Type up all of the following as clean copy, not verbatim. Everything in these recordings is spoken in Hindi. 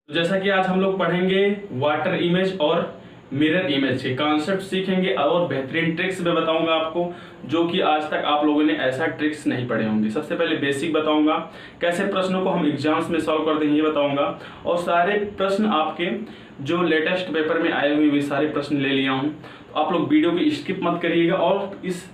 तो जैसा कि आज हम लोग पढ़ेंगे वाटर इमेज और मिरर इमेज के कॉन्सेप्ट सीखेंगे और बेहतरीन ट्रिक्स मैं बताऊंगा आपको, जो कि आज तक आप लोगों ने ऐसा ट्रिक्स नहीं पढ़े होंगे। सबसे पहले बेसिक बताऊंगा, कैसे प्रश्नों को हम एग्जाम्स में सॉल्व करते हैं ये बताऊंगा, और सारे प्रश्न आपके जो लेटेस्ट पेपर में आए हुए सारे प्रश्न ले लिया हूँ। तो आप लोग वीडियो की स्किप मत करिएगा, और इस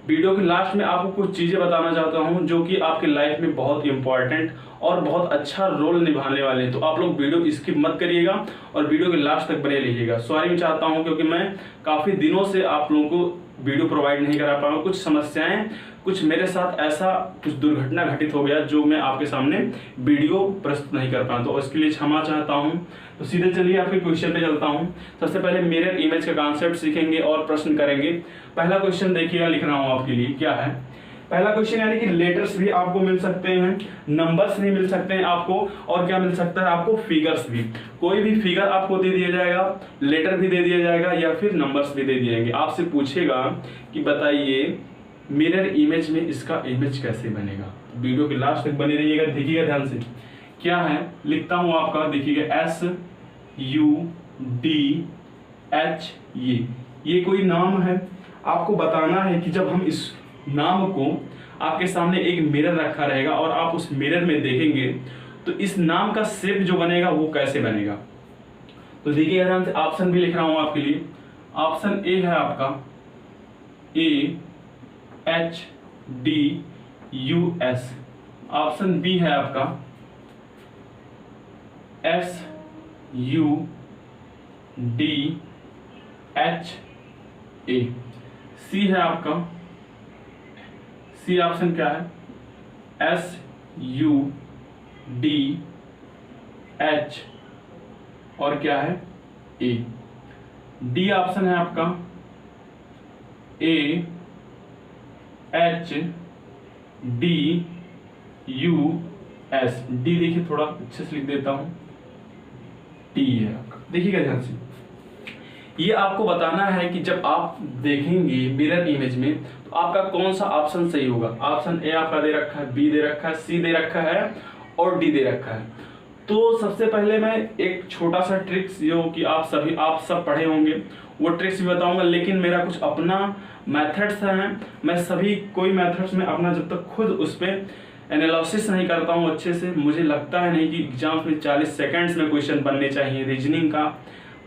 वीडियो के लास्ट में आपको कुछ चीज़ें बताना चाहता हूं जो कि आपके लाइफ में बहुत इंपॉर्टेंट और बहुत अच्छा रोल निभाने वाले हैं। तो आप लोग वीडियो स्किप मत करिएगा और वीडियो के लास्ट तक बने रहिएगा। सॉरी मैं चाहता हूं क्योंकि मैं काफ़ी दिनों से आप लोगों को वीडियो प्रोवाइड नहीं करा पाया हूँ। कुछ समस्याएं, कुछ मेरे साथ ऐसा कुछ दुर्घटना घटित हो गया जो मैं आपके सामने वीडियो प्रस्तुत नहीं कर पाया, तो इसके लिए क्षमा चाहता हूं। तो सीधे चलिए आपके क्वेश्चन पे चलता हूं। सबसे पहले मिरर इमेज का कॉन्सेप्ट सीखेंगे और प्रश्न करेंगे। पहला क्वेश्चन देखिएगा, लिख रहा हूं आपके लिए, क्या है पहला क्वेश्चन, यानी कि लेटर्स भी आपको मिल सकते हैं, नंबर्स भी मिल सकते हैं आपको, और क्या मिल सकता है आपको, फिगर्स भी। कोई भी फिगर आपको दे दिया जाएगा, लेटर भी दे दिया जाएगा, या फिर नंबर्स भी दे दिए जाएंगे। आपसे पूछेगा कि बताइए मिरर इमेज में इसका इमेज कैसे बनेगा। वीडियो के लास्ट तक बने रहिएगा, देखिएगा ध्यान से। क्या है, लिखता हूं आपका, देखिएगा SUDH, ये कोई नाम है। आपको बताना है कि जब हम इस नाम को, आपके सामने एक मिरर रखा रहेगा और आप उस मिरर में देखेंगे तो इस नाम का शेप जो बनेगा वो कैसे बनेगा। तो देखिए ध्यान से, ऑप्शन भी लिख रहा हूं आपके लिए। ऑप्शन ए है आपका AHDUS, ऑप्शन बी है आपका SUDHA, सी है आपका, सी ऑप्शन क्या है, SUDH, और क्या है, ए। डी ऑप्शन है आपका AHDUS, डी देखिए थोड़ा अच्छे से लिख देता हूं, टी है आपका। देखिएगा ध्यान से, ये आपको बताना है कि जब आप देखेंगे मिरर इमेज में तो आपका कौन सा ऑप्शन सही होगा। ऑप्शन ए आपका दे रखा है, बी दे रखा है, सी दे रखा है और डी दे रखा है। तो सबसे पहले मैं एक छोटा सा ट्रिक्स जो कि आप सब पढ़े होंगे वो ट्रिक्स भी बताऊंगा, लेकिन मेरा कुछ अपना मेथड्स हैं। मैं सभी कोई मेथड्स में अपना जब तक खुद उस पर एनालिसिस नहीं करता हूं अच्छे से, मुझे लगता है नहीं कि एग्जाम्स में 40 सेकेंड्स में क्वेश्चन बनने चाहिए। रीजनिंग का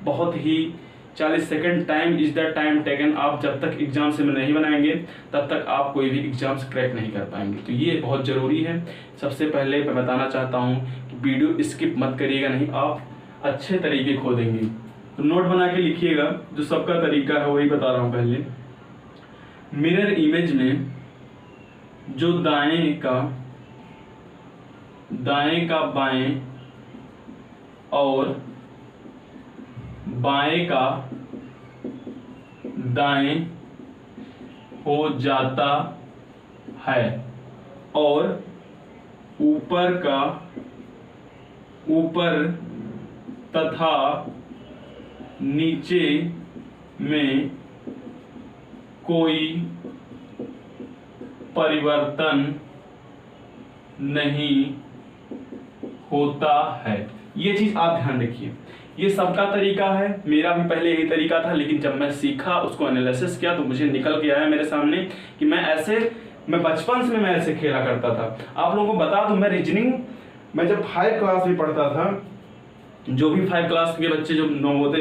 बहुत ही 40 second time is the time taken. आप जब तक एग्जाम से नहीं बनाएंगे तब तक आप कोई भी एग्जाम्स क्रैक नहीं कर पाएंगे। तो ये बहुत ज़रूरी है। सबसे पहले मैं बताना चाहता हूँ कि वीडियो स्किप मत करिएगा, नहीं आप अच्छे तरीके खो देंगे। तो नोट बना के लिखिएगा, जो सबका तरीका है वही बता रहा हूँ। पहले मिरर इमेज में जो दाएं का बाएं और बाएं का दाएं हो जाता है और ऊपर का ऊपर तथा नीचे में कोई परिवर्तन नहीं होता है। ये चीज आप ध्यान रखिए। ये सबका तरीका है, मेरा भी पहले यही तरीका था, लेकिन जब मैं सीखा, उसको एनालिसिस किया, तो मुझे निकल के आया मेरे सामने कि मैं बचपन से मैं ऐसे खेला करता था। आप लोगों को बता दूं, मैं रीजनिंग मैं जब 5 क्लास में पढ़ता था, जो भी 5 क्लास के बच्चे जो नवोदय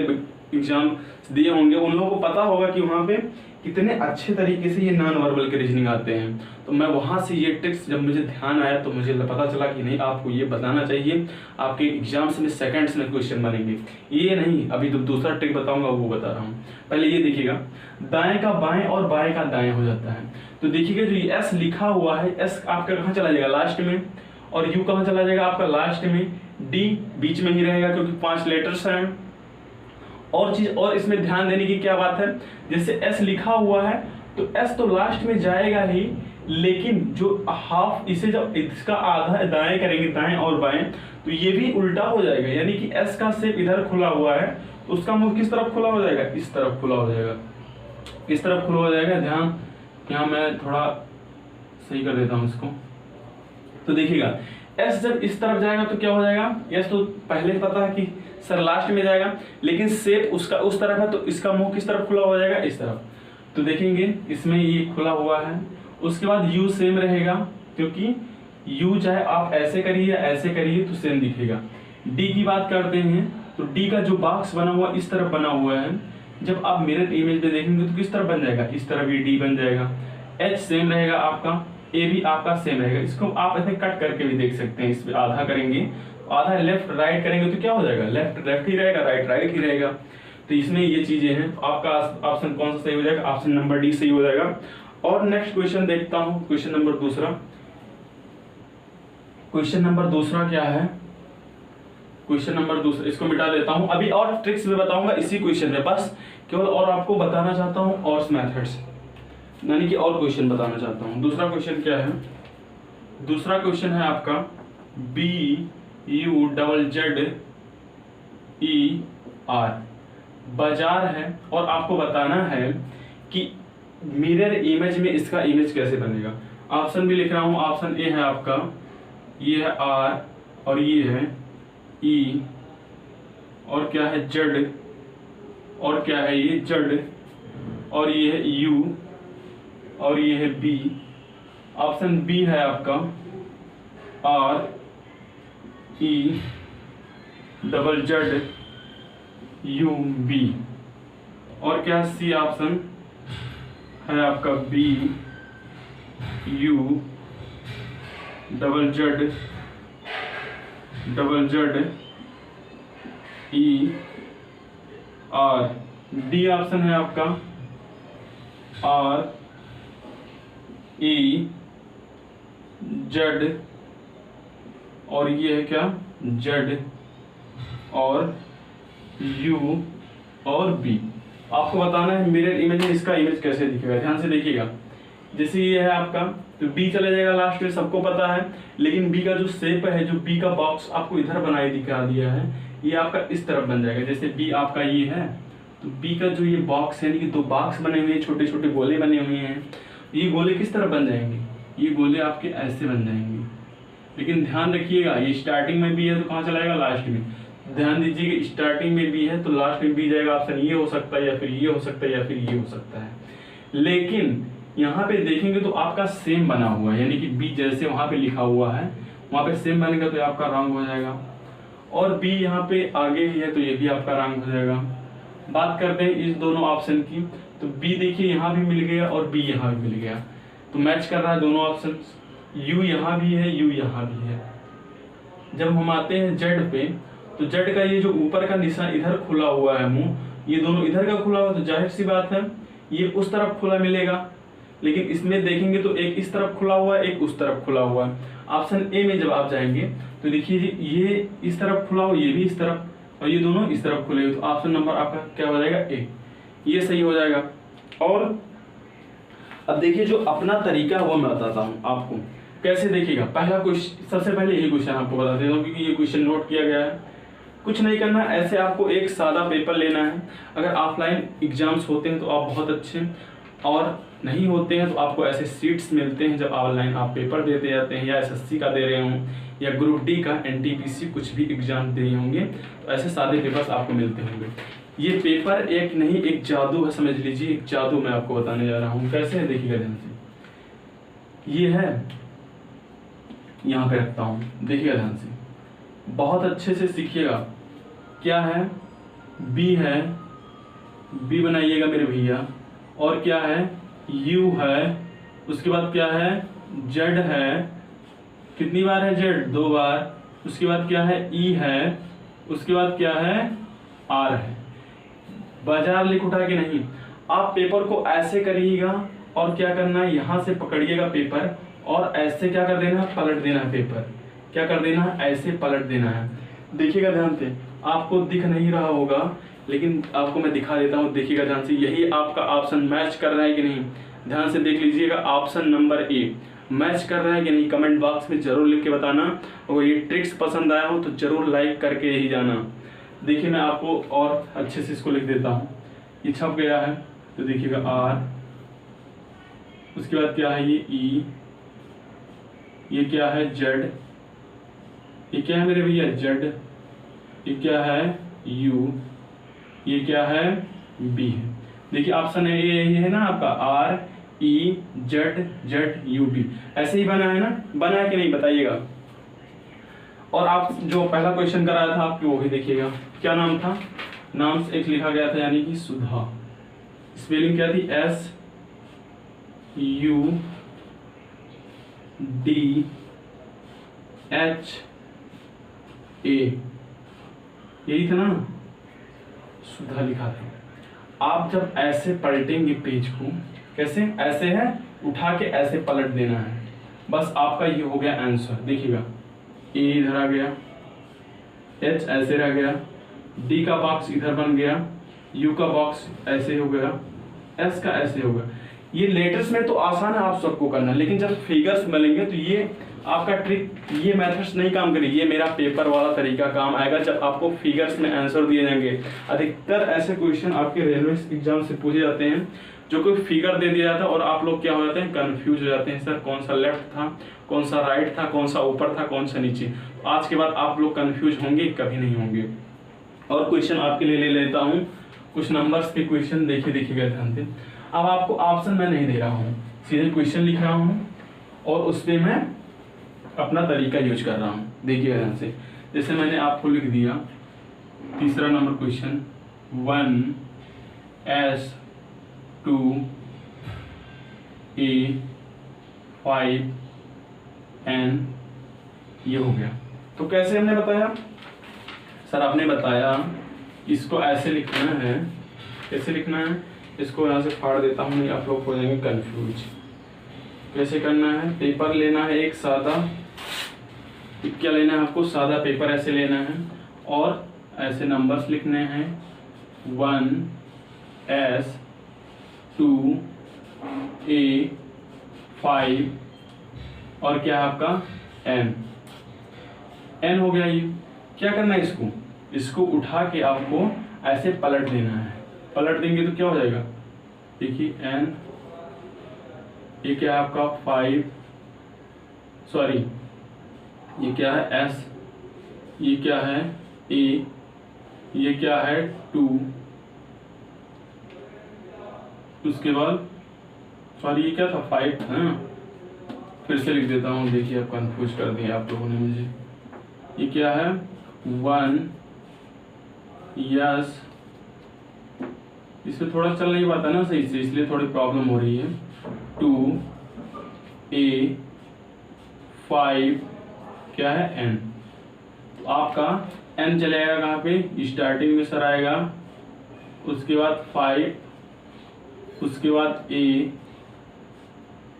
एग्जाम दिए होंगे उन लोगों को पता होगा कि वहाँ पे कितने अच्छे तरीके से ये नॉन वर्बल के रीजनिंग आते हैं। तो मैं वहाँ से ये ट्रिक्स जब मुझे ध्यान आया तो मुझे पता चला कि नहीं, आपको ये बताना चाहिए, आपके एग्जाम्स में सेकंड्स में क्वेश्चन बनेंगे। ये नहीं, अभी तो दूसरा ट्रिक बताऊंगा वो बता रहा हूँ। पहले ये देखिएगा, दाएं का बाएं और बाएं का दाएं हो जाता है। तो देखिएगा जो एस लिखा हुआ है, एस आपका कहाँ चला जाएगा, लास्ट में, और यू कहाँ चला जाएगा आपका लास्ट में, डी बीच में ही रहेगा क्योंकि 5 लेटर्स हैं। और चीज और इसमें ध्यान देने की क्या बात है, जैसे एस लिखा हुआ है तो एस तो लास्ट में जाएगा ही, लेकिन जो हाफ इसे जब इसका आधा दाएं करेंगे, दाएं और बाएं, तो ये भी उल्टा हो जाएगा। यानी कि एस का शेप इधर खुला हुआ है तो उसका मुंह किस तरफ खुला हो जाएगा, इस तरफ खुला हो जाएगा, इस तरफ खुला हो जाएगा। ध्यान यहाँ मैं थोड़ा सही कर देता हूँ इसको। तो देखिएगा एस जब इस तरफ जाएगा तो क्या हो जाएगा, एस तो पहले पता है कि सर लास्ट में जाएगा, लेकिन शेप उसका उस तरफ है तो इसका मुंह किस तरफ खुला हो जाएगा, इस तरफ। तो देखेंगे इसमें ये खुला हुआ है। उसके बाद यू सेम रहेगा, क्योंकि यू चाहे आप ऐसे करिए या ऐसे करिए तो सेम दिखेगा। डी की बात करते हैं तो डी का जो बॉक्स बना हुआ इस तरफ बना हुआ है, जब आप मिरर इमेज में देखेंगे तो किस तरफ बन जाएगा, इस तरफ ये डी बन जाएगा। एच सेम रहेगा आपका, ए भी आपका सेम रहेगा। इसको आप ऐसे कट करके भी देख सकते हैं, इस पे आधा करेंगे, आधा लेफ्ट राइट करेंगे तो क्या हो जाएगा, लेफ्ट लेफ्ट ही रहेगा, राइट राइट ही रहेगा। तो इसमें ये चीजें हैं। तो आपका ऑप्शन कौन सा सही हो जाएगा, ऑप्शन नंबर डी सही हो जाएगा। और नेक्स्ट क्वेश्चन देखता हूँ, क्वेश्चन नंबर दूसरा। क्वेश्चन नंबर दूसरा क्या है, क्वेश्चन नंबर दूसरा इसको मिटा देता हूँ। अभी और ट्रिक्स में बताऊंगा इसी क्वेश्चन में, बस केवल और आपको बताना चाहता हूँ और मेथड्स, यानी कि और क्वेश्चन बताना चाहता हूँ। दूसरा क्वेश्चन क्या है, दूसरा क्वेश्चन है आपका BUZZER, बाजार है, और आपको बताना है कि मिरर इमेज में इसका इमेज कैसे बनेगा। ऑप्शन भी लिख रहा हूँ। ऑप्शन ए है आपका, ये है R और ये है E, और क्या है Z, और क्या है ये Z, और ये है U, और ये है B। ऑप्शन बी है आपका REZZUB, और क्या सी ऑप्शन है आपका BUZZER। डी ऑप्शन है आपका REZ, और ये है क्या Z, और U और B। आपको बताना है मिरर इमेज में इसका इमेज कैसे दिखेगा। ध्यान से देखिएगा, जैसे ये है आपका तो B चला जाएगा लास्ट में, सबको पता है। लेकिन B का जो शेप है, जो B का बॉक्स आपको इधर बनाई दिखा दिया है, ये आपका इस तरफ बन जाएगा। जैसे B आपका ये है तो B का जो ये बॉक्स है, यानी कि दो बॉक्स बने हुए हैं, छोटे छोटे गोले बने हुए हैं, ये गोले किस तरफ बन जाएंगे, ये गोले आपके ऐसे बन जाएंगे। लेकिन ध्यान रखिएगा, ये स्टार्टिंग में भी है तो कहाँ चला जाएगा, लास्ट में। ध्यान दीजिए, स्टार्टिंग में भी है तो लास्ट में भी जाएगा। ऑप्शन ये हो सकता है, या फिर ये हो सकता है, या फिर ये हो सकता है। लेकिन यहाँ पे देखेंगे तो आपका सेम बना हुआ है, यानी कि बी जैसे वहाँ पे लिखा हुआ है वहाँ पे सेम बनेगा तो आपका रॉन्ग हो जाएगा। और बी यहाँ पे आगे ही है तो ये भी आपका रॉन्ग हो जाएगा। बात करते हैं इस दोनों ऑप्शन की, तो बी देखिए यहाँ भी मिल गया और बी यहाँ भी मिल गया, तो मैच कर रहा है दोनों ऑप्शन। यू यहाँ भी है, यू यहाँ भी है। जब हम आते हैं जेड पे, तो जेड का ये जो ऊपर का निशान इधर खुला हुआ है मुंह, ये दोनों इधर का खुला हुआ है, तो जाहिर सी बात है ये उस तरफ खुला मिलेगा। लेकिन इसमें देखेंगे तो एक इस तरफ खुला हुआ है, एक उस तरफ खुला हुआ है। ऑप्शन ए में जब आप जाएंगे तो देखिए ये इस तरफ खुला हुआ, ये भी इस तरफ, और ये दोनों इस तरफ खुले हुए, तो ऑप्शन नंबर आपका क्या हो जाएगा, ए, ये सही हो जाएगा। और अब देखिए जो अपना तरीका है वो मैं बताता हूँ आपको कैसे। देखिएगा पहला क्वेश्चन, सबसे पहले ये क्वेश्चन आपको बता देता हूँ क्योंकि ये क्वेश्चन नोट किया गया है। कुछ नहीं करना, ऐसे आपको एक सादा पेपर लेना है। अगर ऑफलाइन एग्जाम्स होते हैं तो आप बहुत अच्छे, और नहीं होते हैं तो आपको ऐसे सीट्स मिलते हैं जब ऑनलाइन आप पेपर देते जाते हैं, या एसएससी का दे रहे हों, या ग्रुप डी का, एनटीपीसी कुछ भी एग्जाम दे रहे होंगे, तो ऐसे सादे पेपर्स आपको मिलते होंगे। ये पेपर एक नहीं, एक जादू है, समझ लीजिए एक जादू मैं आपको बताने जा रहा हूँ। कैसे है देखिएगा ध्यान से। ये है, यहाँ पे रखता हूँ, देखिएगा ध्यान से, बहुत अच्छे से सीखिएगा। क्या है, बी है, बी बनाइएगा मेरे भैया, और क्या है, यू है, उसके बाद क्या है, जेड है, कितनी बार है जेड, 2 बार, उसके बाद क्या है, ई है, उसके बाद क्या है, आर है। बाजार लिख उठा के नहीं, आप पेपर को ऐसे करिएगा, और क्या करना है, यहाँ से पकड़िएगा पेपर, और ऐसे क्या कर देना है, पलट देना है पेपर। क्या कर देना है, ऐसे पलट देना है। देखिएगा ध्यान से, आपको दिख नहीं रहा होगा लेकिन आपको मैं दिखा देता हूँ, देखिएगा ध्यान से। यही आपका ऑप्शन मैच कर रहा है कि नहीं, ध्यान से देख लीजिएगा। ऑप्शन नंबर ए मैच कर रहा है कि नहीं, कमेंट बॉक्स में जरूर लिख के बताना। और ये ट्रिक्स पसंद आया हो तो जरूर लाइक करके ही जाना। देखिए मैं आपको और अच्छे से इसको लिख देता हूँ। ये छप गया है तो देखिएगा आर, उसके बाद क्या है, ये ई, ये क्या है, जेड, ये क्या है मेरे भैया जेड, ये क्या है यू, ये क्या है बी है। देखिए ऑप्शन है ये है ना आपका R E Z Z U B, ऐसे ही बना है ना, बना है कि नहीं बताइएगा। और आप जो पहला क्वेश्चन कराया था आपकी वो भी देखिएगा, क्या नाम था, नाम से एक लिखा गया था यानी कि सुधा, स्पेलिंग क्या थी S U D H A, यही था ना, सुधा लिखा था। आप जब ऐसे पलटेंगे पेज को, कैसे, ऐसे है उठा के ऐसे पलट देना है, बस आपका ये हो गया आंसर। देखिएगा ए इधर आ गया, एच ऐसे रह गया, डी का बॉक्स इधर बन गया, यू का बॉक्स ऐसे हो गया, एस का ऐसे हो गया। ये लेटर्स में तो आसान है आप सबको करना, लेकिन जब फिगर्स मिलेंगे तो ये आपका ट्रिक, ये मेथड्स नहीं काम करेगी, ये मेरा पेपर वाला तरीका काम आएगा जब आपको फिगर्स में आंसर दिए जाएंगे। अधिकतर ऐसे क्वेश्चन आपके रेलवे एग्जाम से पूछे जाते हैं जो कोई फिगर दे दिया जाता है और आप लोग क्या हो जाते हैं, कंफ्यूज हो जाते हैं, सर कौन सा लेफ्ट था, कौन सा राइट था, कौन सा ऊपर था, कौन सा नीचे। आज के बाद आप लोग कंफ्यूज होंगे, कभी नहीं होंगे। और क्वेश्चन आपके लिए ले लेता हूँ, कुछ नंबर्स के क्वेश्चन देखिएगा ध्यान से। अब आपको ऑप्शन मैं नहीं दे रहा हूँ, सीधे क्वेश्चन लिख रहा हूँ और उस पर मैं अपना तरीका यूज कर रहा हूँ। देखिए ध्यान से, जैसे मैंने आपको लिख दिया तीसरा नंबर क्वेश्चन 1S2A5N, ये हो गया। तो कैसे हमने बताया सर, आपने बताया इसको ऐसे लिखना है, कैसे लिखना है, इसको यहाँ से फाड़ देता हूँ, नहीं आप लोग हो जाएंगे कंफ्यूज। कैसे करना है, पेपर लेना है एक सादा, क्या लेना है आपको, सादा पेपर ऐसे लेना है और ऐसे नंबर्स लिखने हैं 1S2A5 और क्या है आपका N हो गया। ये क्या करना है, इसको उठा के आपको ऐसे पलट देना है, पलट देंगे तो क्या हो जाएगा, देखिए N, ये क्या है आपका 5, सॉरी ये क्या है S, ये क्या है A, ये क्या है 2, उसके बाद सॉरी ये क्या था 5 था ना, फिर से लिख देता हूँ, देखिए आप कंफ्यूज कर दिए आप लोगों ने मुझे। ये क्या है 1, यस, इसमें थोड़ा चल नहीं पाता ना सही से, इसलिए थोड़ी प्रॉब्लम हो रही है। 2A5 क्या है N, तो आपका N चलेगा कहाँ पे, स्टार्टिंग में सर आएगा, उसके बाद 5, उसके बाद A,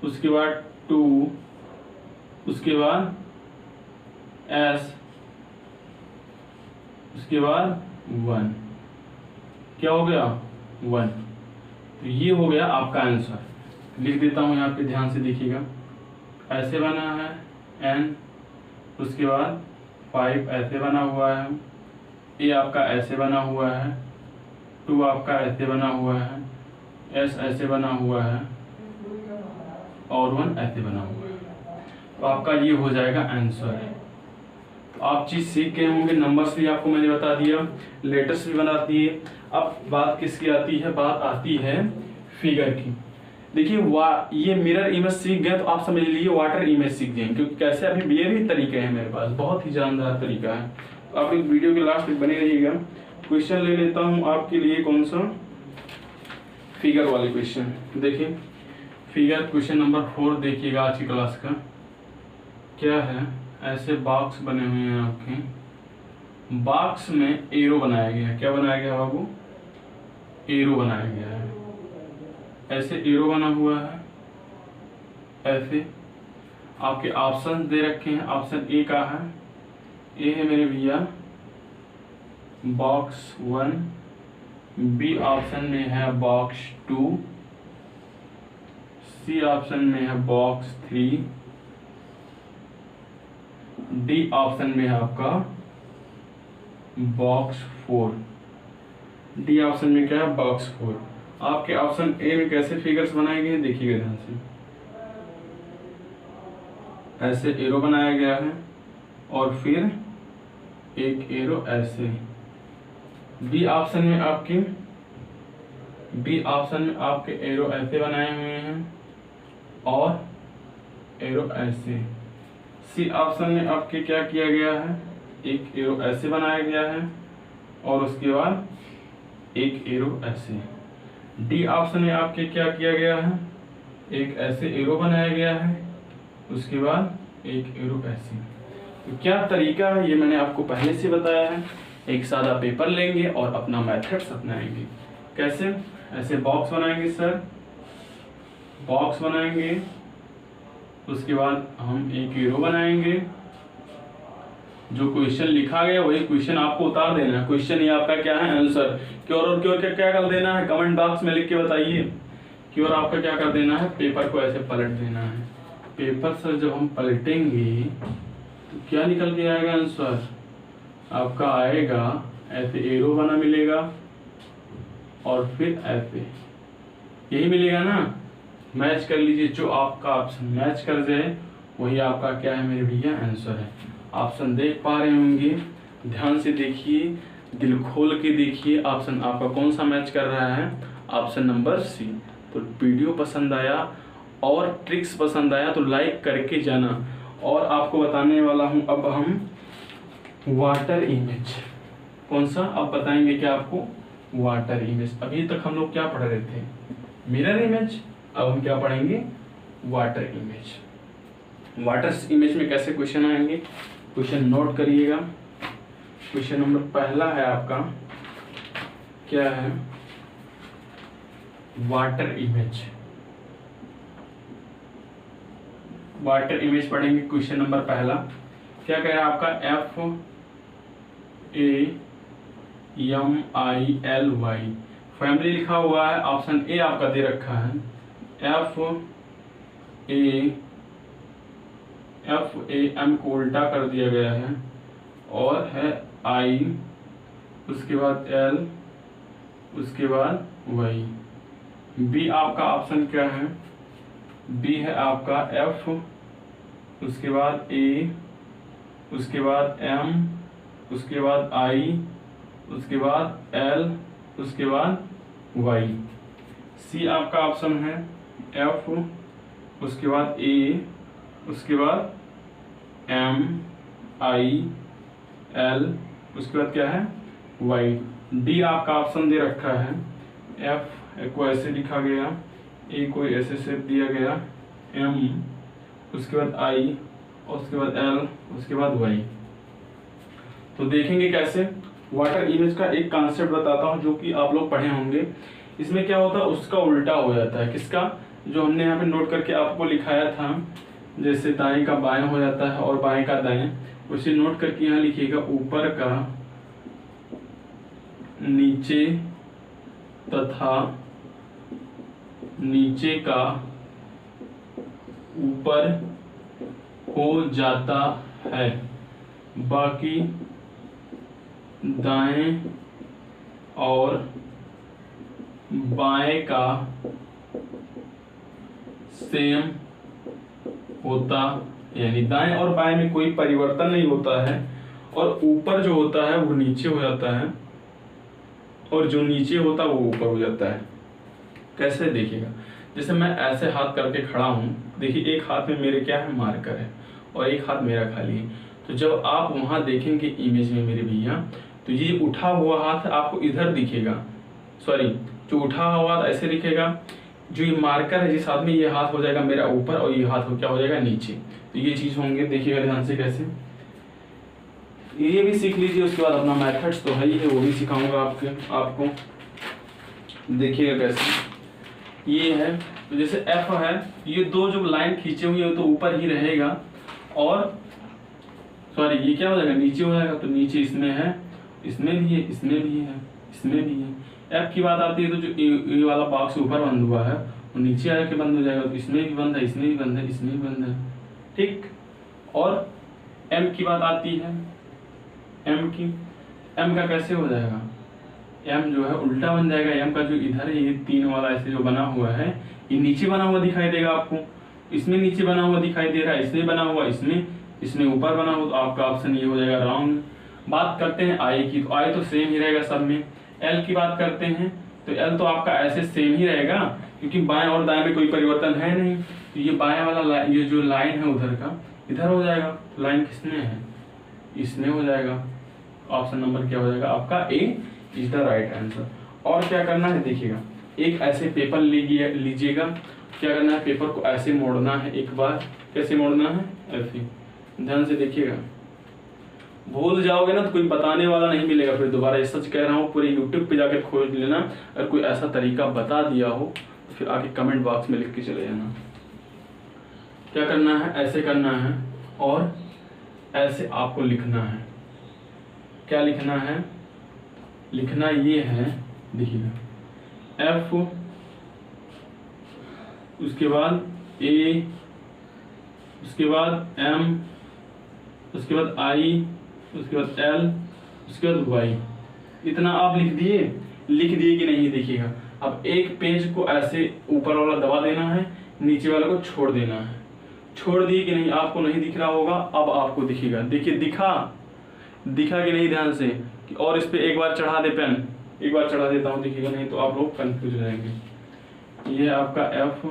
उसके बाद 2, उसके बाद S, उसके बाद 1, क्या हो गया 1। तो ये हो गया आपका आंसर। लिख देता हूँ यहाँ पे, ध्यान से देखिएगा, ऐसे बना है N, उसके बाद 5 ऐसे बना हुआ है, A आपका ऐसे बना हुआ है, 2 आपका ऐसे बना हुआ है, S ऐसे बना हुआ है और 1 ऐसे बना हुआ है। तो आपका ये हो जाएगा आंसर। तो आप चीज़ सीख गए होंगे, नंबर्स भी आपको मैंने बता दिया, लेटर्स भी बना दिए। अब बात किसकी आती है, बात आती है फिगर की। देखिए ये मिरर इमेज सीख गए तो आप समझ लीजिए वाटर इमेज सीख जाएंगे, क्योंकि कैसे अभी ये भी तरीके हैं मेरे पास, बहुत ही जानदार तरीका है। तो आप इस वीडियो के लास्ट तक बने रहिएगा। क्वेश्चन ले लेता हूँ आपके लिए, कौन सा, फिगर वाले क्वेश्चन। देखिए फिगर क्वेश्चन नंबर 4 देखिएगा आज की क्लास का। क्या है, ऐसे बॉक्स बने हुए हैं आपके, बॉक्स में एरो बनाया गया है। क्या बनाया गया बाबू, एरो बनाया गया है, ऐसे एरो बना हुआ है। ऐसे आपके ऑप्शन दे रखे हैं, ऑप्शन ए का है, ए है मेरे भैया बॉक्स 1, बी ऑप्शन में है बॉक्स 2, सी ऑप्शन में है बॉक्स 3, डी ऑप्शन में है आपका बॉक्स 4। डी ऑप्शन में क्या है, बॉक्स 4। आपके ऑप्शन ए में कैसे फिगर्स बनाए गए हैं देखिएगा ध्यान से, ऐसे एरो बनाया गया है और फिर एक एरो ऐसे। बी ऑप्शन में आपके एरो ऐसे बनाए हुए हैं और एरो ऐसे। सी ऑप्शन में आपके क्या किया गया है, एक एरो ऐसे बनाया गया है और उसके बाद एक एरो ऐसे। डी ऑप्शन में आपके क्या किया गया है, एक ऐसे एरो बनाया गया है, उसके बाद एक एरो ऐसे। तो क्या तरीका है ये मैंने आपको पहले से बताया है। एक सादा पेपर लेंगे और अपना मेथड्स अपनाएंगे। कैसे, ऐसे बॉक्स बनाएंगे सर, बॉक्स बनाएंगे, उसके बाद हम एक एरो बनाएंगे। जो क्वेश्चन लिखा गया वही क्वेश्चन आपको उतार देना है। क्वेश्चन ये आपका क्या है, आंसर। क्योर और क्योर क्या कर देना है, कमेंट बॉक्स में लिख के बताइए। क्योर आपका क्या कर देना है, पेपर को ऐसे पलट देना है। पेपर सर जब हम पलटेंगे तो क्या निकल के आएगा आंसर, आपका आएगा ऐसे एरो बना मिलेगा और फिर ऐसे, यही मिलेगा ना। मैच कर लीजिए, जो आपका ऑप्शन मैच कर जाए वही आपका क्या है मेरे भैया, आंसर है। ऑप्शन देख पा रहे होंगे, ध्यान से देखिए, दिल खोल के देखिए, ऑप्शन आपका कौन सा मैच कर रहा है, ऑप्शन नंबर सी। तो वीडियो पसंद आया और ट्रिक्स पसंद आया तो लाइक करके जाना। और आपको बताने वाला हूं अब हम वाटर इमेज, कौन सा अब बताएंगे क्या आपको, वाटर इमेज। अभी तक हम लोग क्या पढ़ रहे थे, मिरर इमेज, अब हम क्या पढ़ेंगे, वाटर इमेज। वाटर इमेज में कैसे क्वेश्चन आएंगे, क्वेश्चन नोट करिएगा। क्वेश्चन नंबर पहला है आपका, क्या है, वाटर इमेज। वाटर इमेज पढ़ेंगे। क्वेश्चन नंबर पहला क्या कह रहा है आपका, FAMILY फैमिली लिखा हुआ है। ऑप्शन ए आपका दे रखा है, FAM को उल्टा कर दिया गया है और है I, उसके बाद L, उसके बाद Y। बी आपका ऑप्शन क्या है, बी है आपका F, उसके बाद A, उसके बाद M, उसके बाद I, उसके बाद L, उसके बाद Y। सी आपका ऑप्शन है F, उसके बाद A, उसके बाद M, I, L, उसके बाद क्या है Y। डी आपका ऑप्शन दे रखा है, F को ऐसे लिखा गया, A को ऐसे शेप दिया गया, M, उसके बाद I, उसके बाद L, उसके बाद Y। तो देखेंगे कैसे। वाटर इमेज का एक कॉन्सेप्ट बताता हूँ जो कि आप लोग पढ़े होंगे। इसमें क्या होता है, उसका उल्टा हो जाता है। किसका, जो हमने यहाँ पे नोट करके आपको लिखाया था, जैसे दाएं का बाएं हो जाता है और बाएं का दाएं, उसे नोट करके यहाँ लिखिएगा, ऊपर का नीचे तथा नीचे का ऊपर हो जाता है, बाकी दाएं और बाएं का सेम होता, यानी दाएं और बाएं में कोई परिवर्तन नहीं होता है और ऊपर जो होता है वो नीचे हो जाता है और जो नीचे होता है वो ऊपर हो जाता है। कैसे देखिएगा, जैसे मैं ऐसे हाथ करके खड़ा हूँ, देखिए एक हाथ में मेरे क्या है, मार्कर है और एक हाथ मेरा खाली है। तो जब आप वहां देखेंगे इमेज में मेरे भैया, तो ये उठा हुआ हाथ आपको इधर दिखेगा, सॉरी जो उठा हुआ हाथ ऐसे दिखेगा, जो ये मार्कर है जिस हाथ में, ये हाथ हो जाएगा मेरा ऊपर और ये हाथ क्या हो जाएगा नीचे। तो ये चीज होंगे, देखिएगा ध्यान से कैसे, ये भी सीख लीजिए। उसके बाद अपना मेथड्स तो है ही है, वो भी सिखाऊंगा आपको। देखिएगा कैसे ये है, तो जैसे F है, ये दो जो लाइन खींचे हुए है तो ऊपर ही रहेगा और सॉरी ये क्या हो जाएगा, नीचे हो जाएगा। तो नीचे इसमें है, इसमें भी है, इसमें भी है, इसमें भी है। F की बात आती है तो जो ये वाला बॉक्स ऊपर बंद हुआ है वो नीचे आके बंद हो जाएगा। तो इसमें भी बंद है, इसमें भी बंद है, इसमें भी बंद है, ठीक। और M की बात आती है, M का कैसे हो जाएगा, M जो है उल्टा बन जाएगा। M का जो इधर है, ये तीन वाला ऐसे जो बना हुआ है, ये नीचे बना हुआ दिखाई देगा आपको, इसमें नीचे बना हुआ दिखाई दे रहा है, इसमें बना हुआ, इसमें ऊपर बना हुआ। तो आपका ऑप्शन ये हो जाएगा रॉन्ग। बात करते हैं आई की, तो आई तो सेम ही रहेगा सब में। एल की बात करते हैं तो एल तो आपका ऐसे सेम ही रहेगा, क्योंकि बाएं और दाएं में कोई परिवर्तन है नहीं। तो ये बाएं वाला ये जो लाइन है उधर का इधर हो जाएगा। लाइन किसने है, इसमें हो जाएगा। ऑप्शन नंबर क्या हो जाएगा आपका, ए इज द राइट आंसर। और क्या करना है देखिएगा, एक ऐसे पेपर लीजिएगा। क्या करना है, पेपर को ऐसे मोड़ना है एक बार। कैसे मोड़ना है, ऐसे। ध्यान से देखिएगा, भूल जाओगे ना तो कोई बताने वाला नहीं मिलेगा फिर दोबारा। ये सच कह रहा हूँ, पूरे यूट्यूब पे जाकर खोज लेना। अगर कोई ऐसा तरीका बता दिया हो तो फिर आके कमेंट बॉक्स में लिख के चले जाना। क्या करना है, ऐसे करना है और ऐसे आपको लिखना है। क्या लिखना है, लिखना ये है, देखिएगा एफ, उसके बाद ए, उसके बाद एम, उसके बाद आई, उसके बाद एल, उसके बाद वाई। इतना आप लिख दिए कि नहीं, देखिएगा। अब एक पेज को ऐसे ऊपर वाला दबा देना है, नीचे वाले को छोड़ देना है। छोड़ दिए कि नहीं, आपको नहीं दिख रहा होगा, अब आपको दिखेगा। देखिए दिखा कि नहीं, ध्यान से। और इस पे एक बार चढ़ा दे पेन, एक बार चढ़ा देता हूँ, दिखेगा नहीं तो आप लोग कंफ्यूज रहेंगे। ये आपका एफ,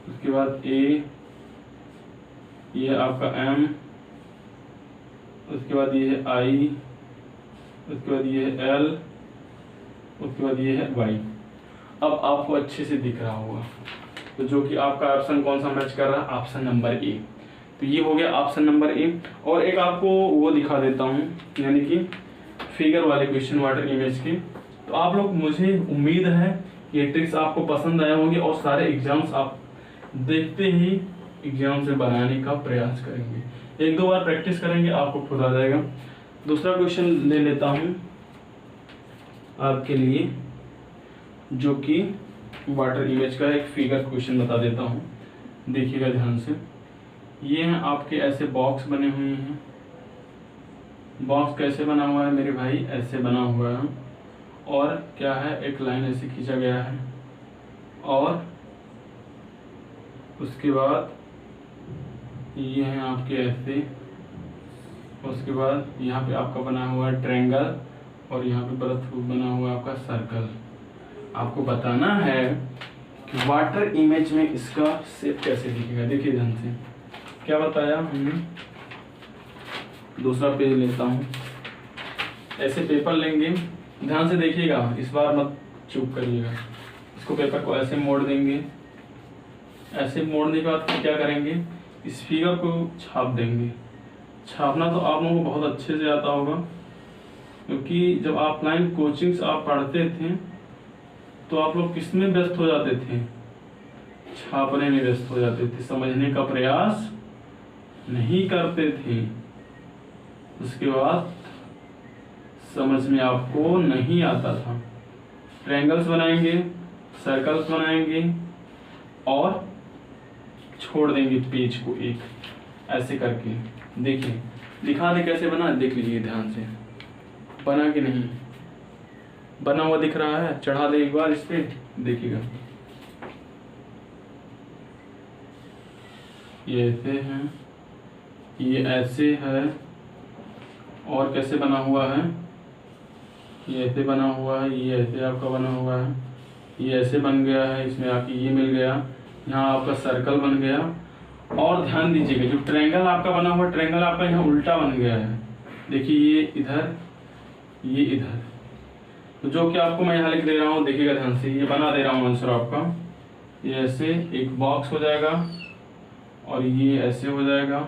उसके बाद ए, ये आपका एम, उसके बाद ये है आई, उसके बाद ये है एल, उसके बाद ये है वाई। अब आपको अच्छे से दिख रहा होगा, तो जो कि आपका ऑप्शन कौन सा मैच कर रहा है, ऑप्शन नंबर ए। तो ये हो गया ऑप्शन नंबर ए। और एक आपको वो दिखा देता हूँ, यानी कि फिगर वाले क्वेश्चन वाटर इमेज के। तो आप लोग, मुझे उम्मीद है ये ट्रिक्स आपको पसंद आए होंगे और सारे एग्जाम्स आप देखते ही एग्जाम से बनाने का प्रयास करेंगे। एक दो बार प्रैक्टिस करेंगे, आपको खुद आ जाएगा। दूसरा क्वेश्चन ले लेता हूँ आपके लिए, जो कि वाटर इमेज का एक फिगर क्वेश्चन बता देता हूँ। देखिएगा ध्यान से, ये हैं आपके ऐसे बॉक्स बने हुए हैं। बॉक्स कैसे बना हुआ है मेरे भाई, ऐसे बना हुआ है। और क्या है, एक लाइन ऐसे खींचा गया है, और उसके बाद ये हैं आपके ऐसे। उसके बाद यहाँ पे आपका बना हुआ है ट्रायंगल, और यहाँ पे वृत्त बना हुआ है आपका सर्कल। आपको बताना है कि वाटर इमेज में इसका शेप कैसे दिखेगा। देखिए ध्यान से, क्या बताया हमने। दूसरा पेज लेता हूँ, ऐसे पेपर लेंगे। ध्यान से देखिएगा, इस बार मत चूक करिएगा। इसको पेपर को ऐसे मोड़ देंगे। ऐसे मोड़ने के बाद क्या करेंगे, इस फिगर को छाप देंगे। छापना तो आप लोगों को बहुत अच्छे से आता होगा, क्योंकि जब ऑफलाइन कोचिंग्स आप पढ़ते थे तो आप लोग किस में व्यस्त हो जाते थे, छापने में व्यस्त हो जाते थे, समझने का प्रयास नहीं करते थे। उसके बाद समझ में आपको नहीं आता था। ट्रायंगल्स बनाएंगे, सर्कल्स बनाएंगे और छोड़ देंगे पेज को एक ऐसे करके। देखिए दिखा दे कैसे बना, देख लीजिए ध्यान से, बना कि नहीं बना हुआ दिख रहा है। चढ़ा दे एक बार इस पे, देखिएगा ये ऐसे है, ये ऐसे है, और कैसे बना हुआ है, ये ऐसे बना हुआ है, ये ऐसे आपका बना हुआ है, ये ऐसे बन गया है, इसमें आके ये मिल गया, यहाँ आपका सर्कल बन गया। और ध्यान दीजिएगा, जो ट्रायंगल आपका बना हुआ, ट्रायंगल आपका यहाँ उल्टा बन गया है। देखिए ये इधर, ये इधर। तो जो कि आपको मैं यहाँ लिख दे रहा हूँ, देखिएगा ध्यान से, ये बना दे रहा हूँ आंसर आपका। ये ऐसे एक बॉक्स हो जाएगा, और ये ऐसे हो जाएगा,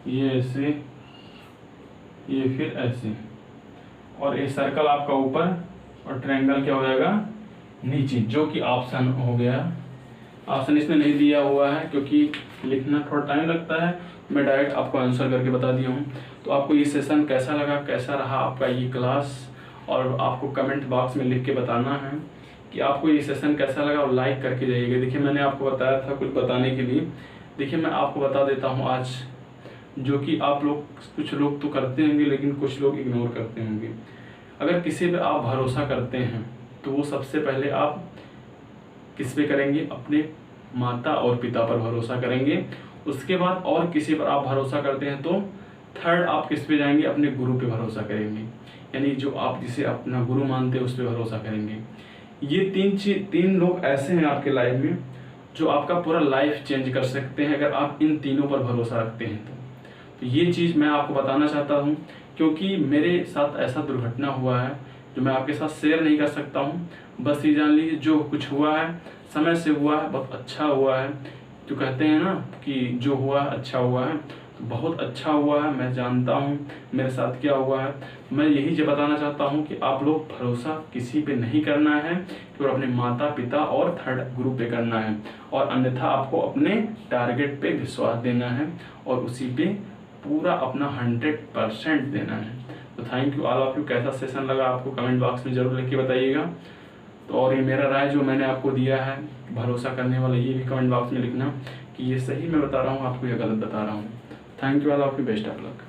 ये ऐसे, ये फिर ऐसे, और ये सर्कल आपका ऊपर और ट्रायंगल क्या हो जाएगा नीचे, जो कि ऑप्शन हो गया। ऑप्शन इसमें नहीं दिया हुआ है क्योंकि लिखना थोड़ा टाइम लगता है, मैं डायरेक्ट आपको आंसर करके बता दिया हूँ। तो आपको ये सेशन कैसा लगा, कैसा रहा आपका ये क्लास, और आपको कमेंट बॉक्स में लिख के बताना है कि आपको ये सेशन कैसा लगा, और लाइक करके जाइएगा। देखिए मैंने आपको बताया था कुछ बताने के लिए, देखिए मैं आपको बता देता हूँ आज, जो कि आप लोग, कुछ लोग तो करते होंगे लेकिन कुछ लोग इग्नोर करते होंगे। अगर किसी पे आप भरोसा करते हैं तो वो सबसे पहले आप किस पे करेंगे, अपने माता और पिता पर भरोसा करेंगे। उसके बाद और किसी पर आप भरोसा करते हैं तो थर्ड आप किस पे जाएंगे, अपने गुरु पे भरोसा करेंगे, यानी जो आप जिसे अपना गुरु मानते हैं उस पर भरोसा करेंगे। ये तीन लोग ऐसे हैं आपके लाइफ में जो आपका पूरा लाइफ चेंज कर सकते हैं अगर आप इन तीनों पर भरोसा रखते हैं तो ये चीज़ मैं आपको बताना चाहता हूँ, क्योंकि मेरे साथ ऐसा दुर्घटना हुआ है जो मैं आपके साथ शेयर नहीं कर सकता हूँ। बस ये जान लीजिए जो कुछ हुआ है समय से हुआ है, बहुत अच्छा हुआ है। जो कहते हैं ना कि जो हुआ है अच्छा हुआ है, तो बहुत अच्छा हुआ है। मैं जानता हूँ मेरे साथ क्या हुआ है। मैं यही जो बताना चाहता हूँ कि आप लोग भरोसा किसी पे नहीं करना है, केवल अपने माता पिता और थर्ड गुरु पे करना है, और अन्यथा आपको अपने टारगेट पे विश्वास देना है और उसी पे पूरा अपना 100% देना है। तो thank you all of you. कैसा सेशन लगा आपको कमेंट बॉक्स में जरूर लिख के बताइएगा। तो और ये मेरा राय जो मैंने आपको दिया है भरोसा करने वाला, ये भी कमेंट बॉक्स में लिखना कि ये सही मैं बता रहा हूँ आपको या गलत बता रहा हूँ। Thank you all of you, best of luck.